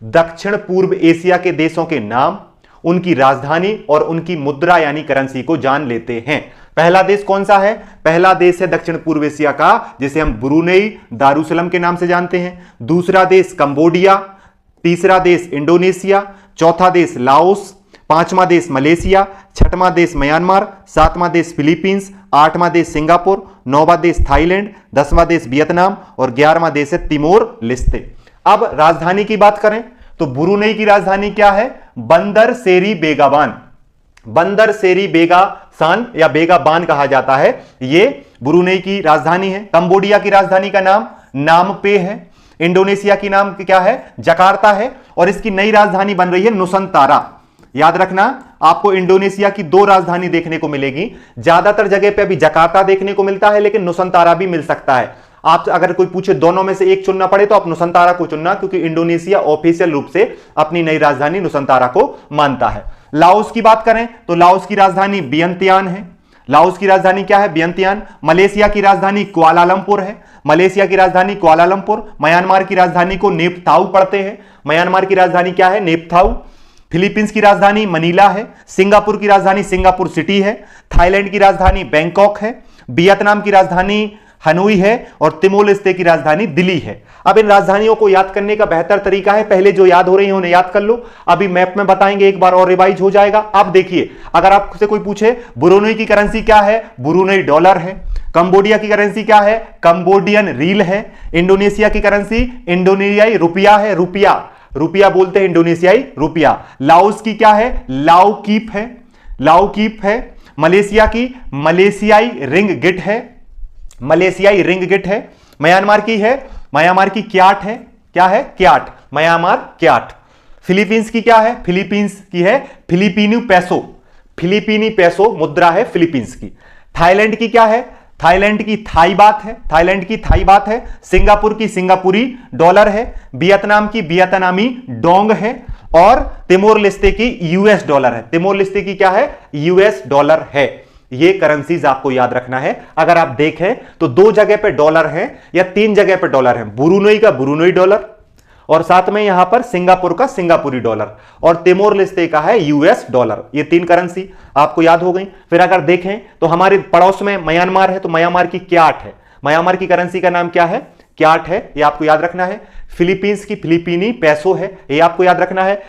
दक्षिण पूर्व एशिया के देशों के नाम, उनकी राजधानी और उनकी मुद्रा यानी करेंसी को जान लेते हैं। पहला देश कौन सा है? पहला देश है दक्षिण पूर्व एशिया का, जिसे हम ब्रुनेई दारुसलम के नाम से जानते हैं। दूसरा देश कंबोडिया, तीसरा देश इंडोनेशिया, चौथा देश लाओस, पांचवा देश मलेशिया, छठवां देश म्यांमार, सातवां देश फिलीपींस, आठवां देश सिंगापुर, नौवां देश थाईलैंड, 10वां देश वियतनाम और 11वां देश है तिमोर लेस्ते। अब राजधानी की बात करें तो ब्रुनेई की राजधानी क्या है? बंदर सेरी बेगाबान। बंदर सेरी बेगासान या बेगाबान कहा जाता है, यह ब्रुनेई की राजधानी है। कंबोडिया की राजधानी का नाम नामपे है। इंडोनेशिया की नाम क्या है? जकार्ता है। और इसकी नई राजधानी बन रही है नुसंतारा। याद रखना, आपको इंडोनेशिया की 2 राजधानी देखने को मिलेगी। ज्यादातर जगह पे अभी जकार्ता देखने को मिलता है, लेकिन नुसंतारा भी मिल सकता है। आप अगर कोई पूछे दोनों में से एक चुनना पड़े तो आप नुसंतारा को चुनना, क्योंकि इंडोनेशिया ऑफिशियल रूप से अपनी नई राजधानी नुसंतारा को मानता है। लाओस की बात करें तो लाओस की राजधानी वियंतियान है। लाओस की राजधानी क्या है? वियंतियान। मलेशिया की राजधानी कुआलालंपुर है। मलेशिया की राजधानी कुआलालंपुर। म्यांमार की राजधानी को नेपथाउ पढ़ते हैं। म्यांमार की राजधानी क्या है? नेपथाउ। फिलीपींस की राजधानी मनीला है। सिंगापुर की राजधानी सिंगापुर सिटी है। थाईलैंड की राजधानी बैंकॉक है। वियतनाम की राजधानी हनोई है और तिमोर लेस्ते की राजधानी दिल्ली है। अब इन राजधानियों को याद करने का बेहतर तरीका है, पहले जो याद हो रही है उन्हें याद कर लो, अभी मैप में बताएंगे, एक बार और रिवाइज हो जाएगा। अब देखिए, अगर आपसे कोई पूछे ब्रुनेई की करेंसी क्या है? ब्रुनेई डॉलर है। कंबोडिया की करेंसी क्या है? कंबोडियन रील है। इंडोनेशिया की करेंसी इंडोनेशियाई रुपया है। रुपया बोलते हैं इंडोनेशियाई रुपया। लाओस की क्या है? लाओकीप है। लाओकीप है। मलेशिया की मलेशियाई रिंगगिट है। मलेशियाई रिंगगिट है। म्यांमार की है, म्यांमार की क्याट है। क्या है? क्याट। Myanmar CAT. फिलीपींस की क्या है? फिलीपींस की है फिलिपीनी पैसो। फिलिपीनी पैसो मुद्रा है फिलीपींस की। थाईलैंड की क्या है? थाईलैंड की थाई बात है। थाईलैंड की थाई बात है। सिंगापुर की सिंगापुरी डॉलर है। वियतनाम की वियतनामी डोंग है। और तिमोर लेस्ते की यूएस डॉलर है। तिमोर लेस्ते की क्या है? यूएस डॉलर है। ये करेंसीज आपको याद रखना है। अगर आप देखें तो 2 जगह पे डॉलर है या 3 जगह पे डॉलर है। ब्रुनेई का ब्रुनेई डॉलर और साथ में यहां पर सिंगापुर का सिंगापुरी डॉलर और तिमोर लेस्ते का है यूएस डॉलर। ये 3 करेंसी आपको याद हो गई। फिर अगर देखें तो हमारे पड़ोस में म्यांमार है, तो म्यांमार की क्याट है। म्यांमार की करेंसी का नाम क्या है? क्याट है। ये आपको याद रखना है। फिलीपींस की फिलिपीनी पैसो है, ये आपको याद रखना है।